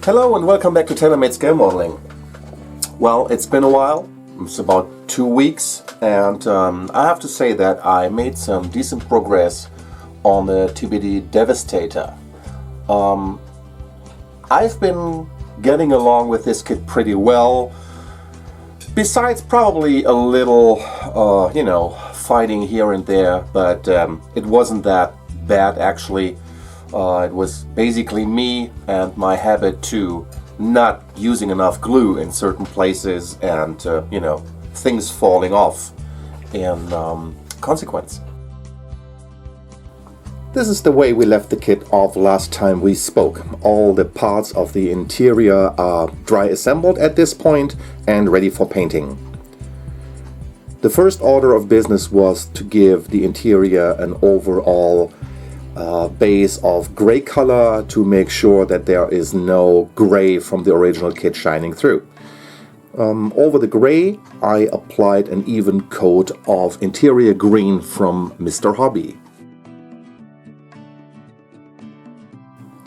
Hello and welcome back to Tailor-Made Scale Modeling. Well, it's been a while. It's about 2 weeks, and I have to say that I made some decent progress on the TBD Devastator. I've been getting along with this kit pretty well, besides probably a little, fighting here and there, but it wasn't that bad actually. It was basically me and my habit to not using enough glue in certain places and, things falling off in consequence. This is the way we left the kit off last time we spoke. All the parts of the interior are dry assembled at this point and ready for painting. The first order of business was to give the interior an overall base of gray color to make sure that there is no gray from the original kit shining through. Over the gray, I applied an even coat of interior green from Mr. Hobby.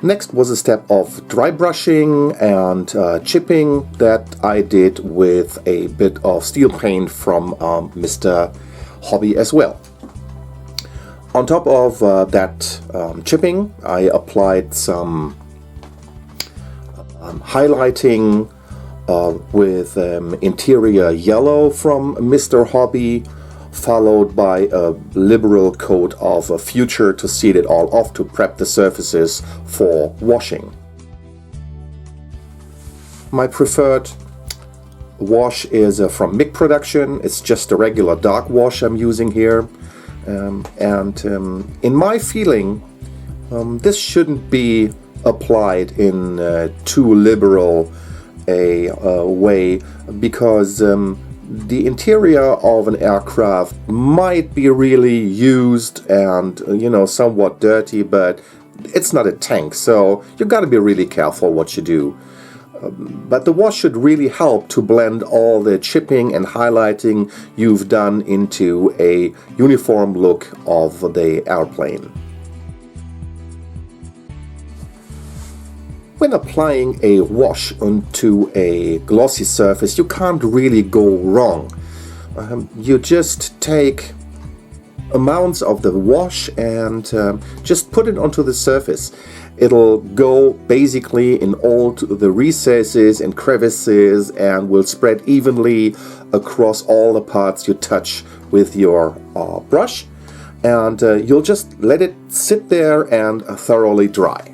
Next was a step of dry brushing and chipping that I did with a bit of steel paint from Mr. Hobby as well. On top of that chipping, I applied some highlighting with interior yellow from Mr. Hobby, followed by a liberal coat of Future to seal it all off to prep the surfaces for washing. My preferred wash is from MIG Production. It's just a regular dark wash I'm using here. In my feeling, this shouldn't be applied in too liberal a way, because the interior of an aircraft might be really used and somewhat dirty, but it's not a tank, so you got to be really careful what you do. But the wash should really help to blend all the chipping and highlighting you've done into a uniform look of the airplane. When applying a wash onto a glossy surface, you can't really go wrong. You just take amounts of the wash and just put it onto the surface. It'll go basically in all the recesses and crevices and will spread evenly across all the parts you touch with your brush, and you'll just let it sit there and thoroughly dry.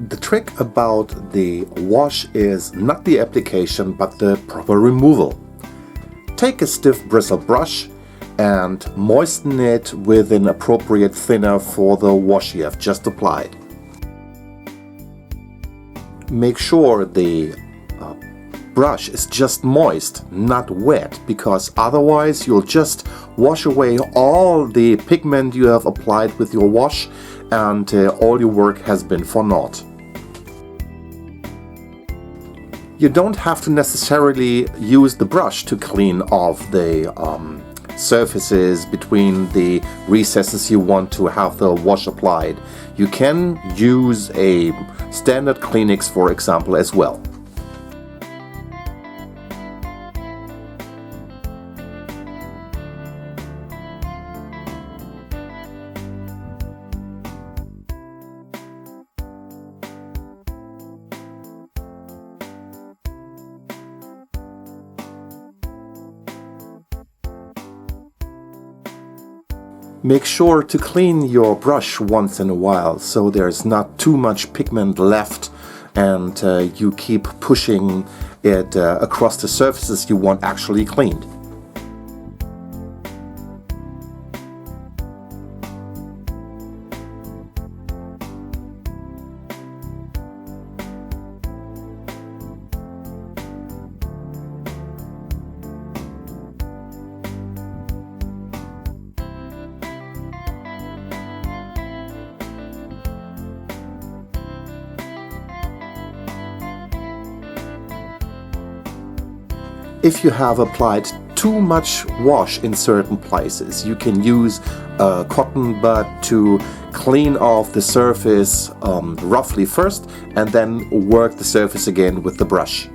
The trick about the wash is not the application but the proper removal. Take a stiff bristle brush and moisten it with an appropriate thinner for the wash you have just applied. Make sure the brush is just moist, not wet, because otherwise you'll just wash away all the pigment you have applied with your wash and all your work has been for naught. You don't have to necessarily use the brush to clean off the surfaces between the recesses you want to have the wash applied. You can use a standard Kleenex, for example, as well. Make sure to clean your brush once in a while so there's not too much pigment left and you keep pushing it across the surfaces you want actually cleaned. If you have applied too much wash in certain places, you can use a cotton bud to clean off the surface roughly first and then work the surface again with the brush.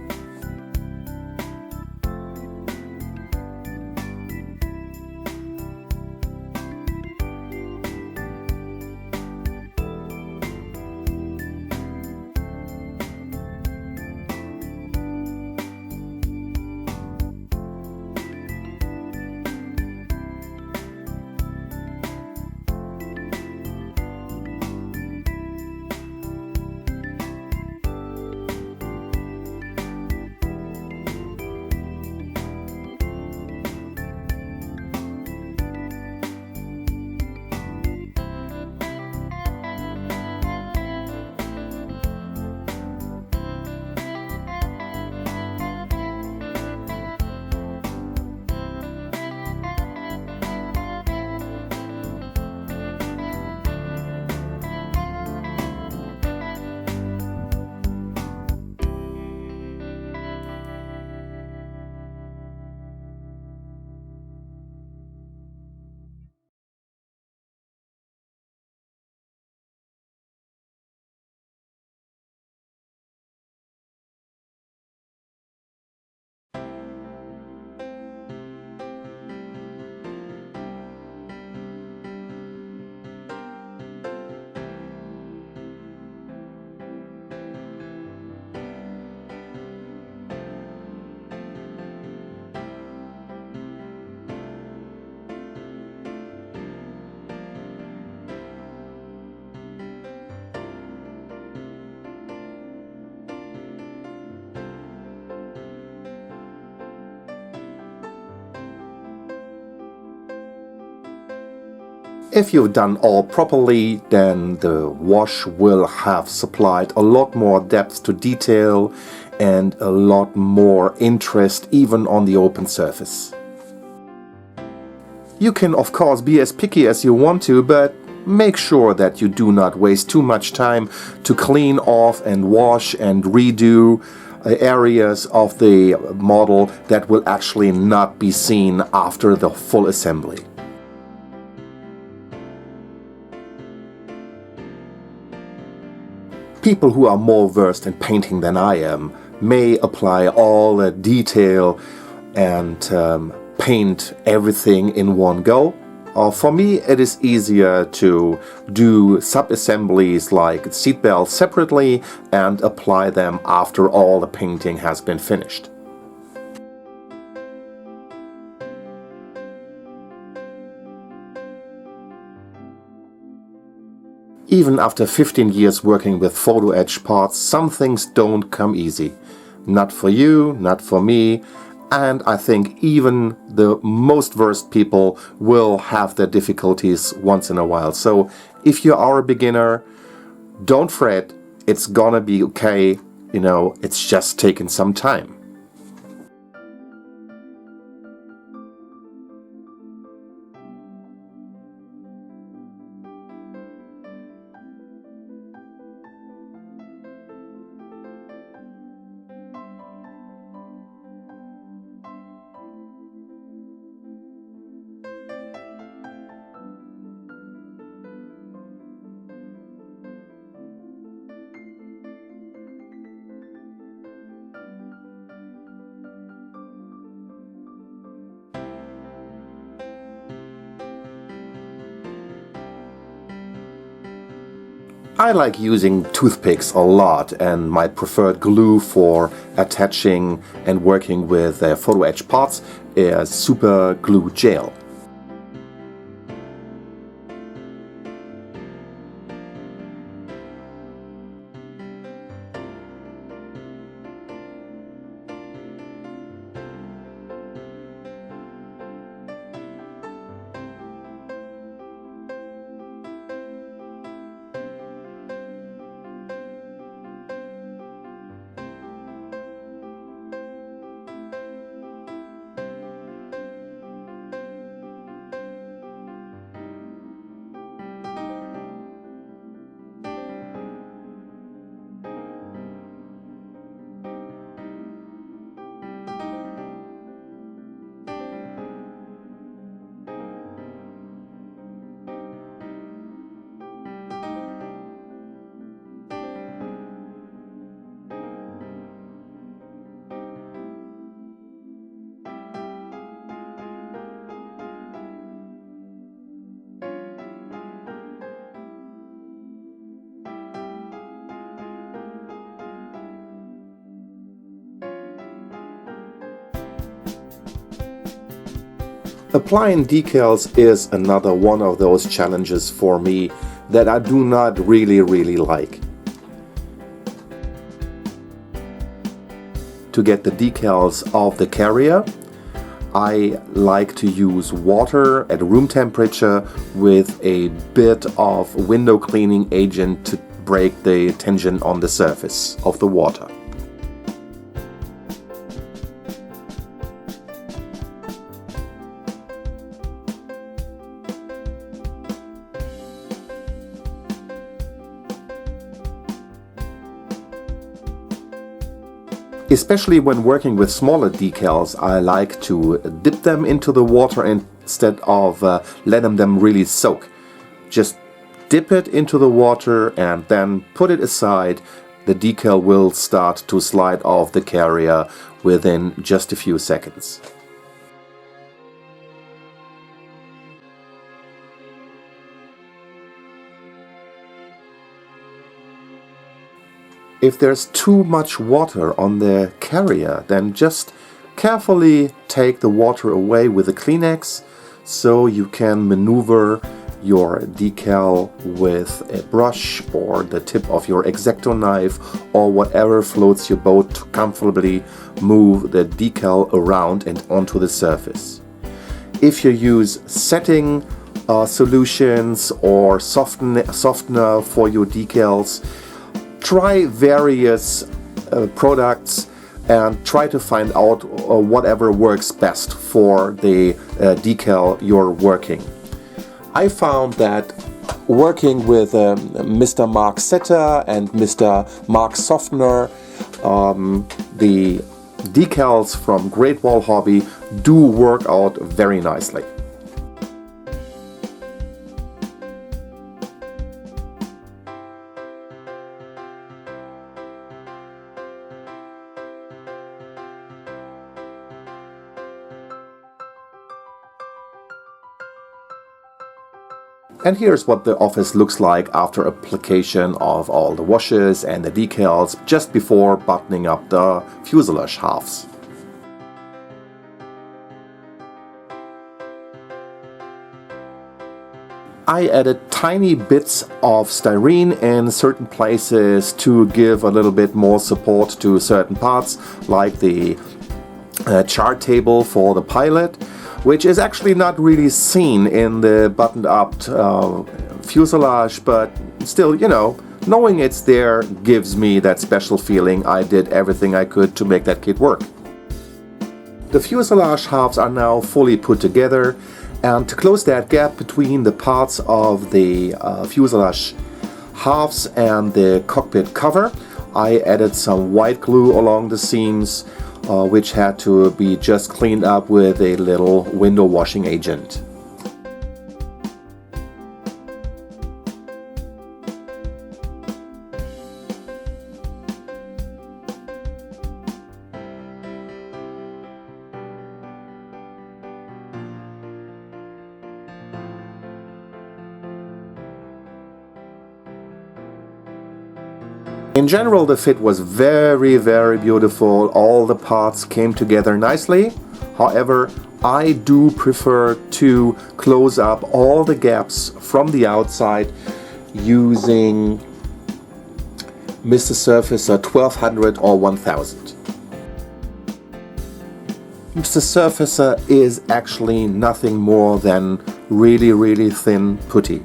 If you've done all properly, then the wash will have supplied a lot more depth to detail and a lot more interest even on the open surface. You can of course be as picky as you want to, but make sure that you do not waste too much time to clean off and wash and redo areas of the model that will actually not be seen after the full assembly. People who are more versed in painting than I am may apply all the detail and paint everything in one go. For me, it is easier to do sub-assemblies like seatbelts separately and apply them after all the painting has been finished. Even after 15 years working with photo etch parts, some things don't come easy. Not for you, not for me, and I think even the most versed people will have their difficulties once in a while. So if you are a beginner, don't fret, it's gonna be okay, it's just taken some time. I like using toothpicks a lot, and my preferred glue for attaching and working with photo etch parts is Super Glue Gel. Applying decals is another one of those challenges for me that I do not really like. To get the decals off the carrier, I like to use water at room temperature with a bit of window cleaning agent to break the tension on the surface of the water. Especially when working with smaller decals, I like to dip them into the water instead of letting them really soak. Just dip it into the water and then put it aside. The decal will start to slide off the carrier within just a few seconds. If there's too much water on the carrier, then just carefully take the water away with a Kleenex so you can maneuver your decal with a brush or the tip of your X-Acto knife or whatever floats your boat to comfortably move the decal around and onto the surface. If you use setting solutions or softener for your decals, try various products and try to find out whatever works best for the decal you're working. I found that working with Mr. Mark Setter and Mr. Mark Softener, the decals from Great Wall Hobby do work out very nicely. And here's what the office looks like after application of all the washes and the decals just before buttoning up the fuselage halves. I added tiny bits of styrene in certain places to give a little bit more support to certain parts, like the chart table for the pilot, which is actually not really seen in the buttoned up fuselage, but still, you know, knowing it's there gives me that special feeling I did everything I could to make that kit work. The fuselage halves are now fully put together, and to close that gap between the parts of the fuselage halves and the cockpit cover, I added some white glue along the seams, which had to be just cleaned up with a little window washing agent. In general, the fit was very, very beautiful. All the parts came together nicely. However, I do prefer to close up all the gaps from the outside using Mr. Surfacer 1200 or 1000. Mr. Surfacer is actually nothing more than really, really thin putty.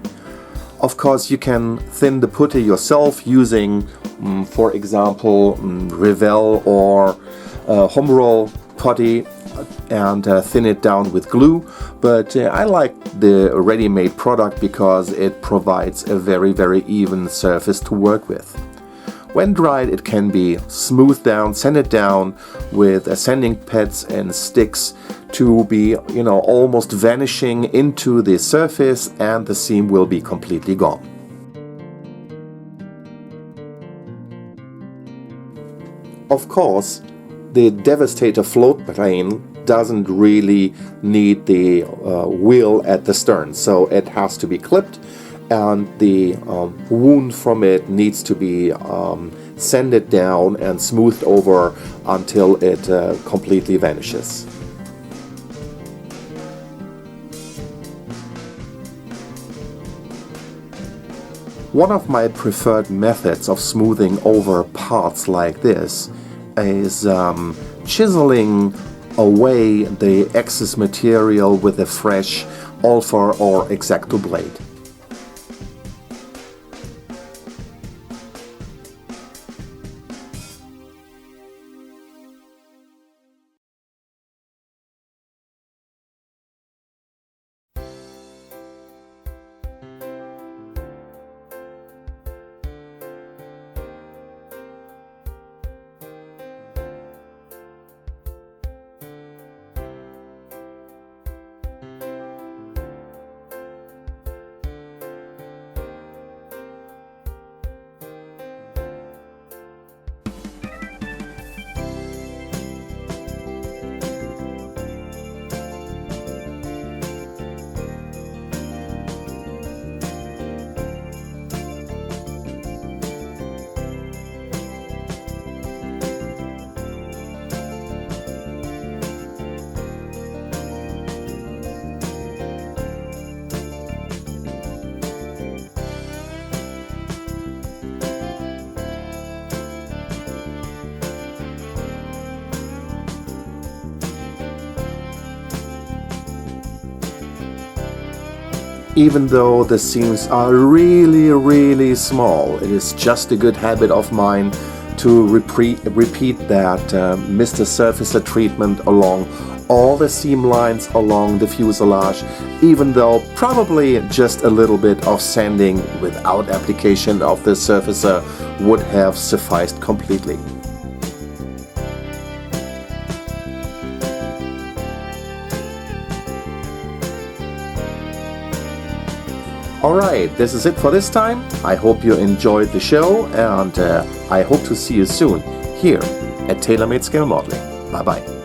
Of course, you can thin the putty yourself using, for example, Revell or home roll putty and thin it down with glue, but I like the ready-made product because it provides a very, very even surface to work with. When dried, it can be smoothed down, sanded down with sanding pads and sticks to be, you know, almost vanishing into the surface, and the seam will be completely gone. Of course, the Devastator float plane doesn't really need the wheel at the stern, so it has to be clipped, and the wound from it needs to be sanded down and smoothed over until it completely vanishes. One of my preferred methods of smoothing over parts like this is chiseling away the excess material with a fresh Alpha or X-Acto blade. Even though the seams are really, really small, it is just a good habit of mine to repeat that Mr. Surfacer treatment along all the seam lines along the fuselage, even though probably just a little bit of sanding without application of the surfacer would have sufficed completely. Alright, this is it for this time. I hope you enjoyed the show, and I hope to see you soon here at TailorMade Scale Modeling. Bye bye.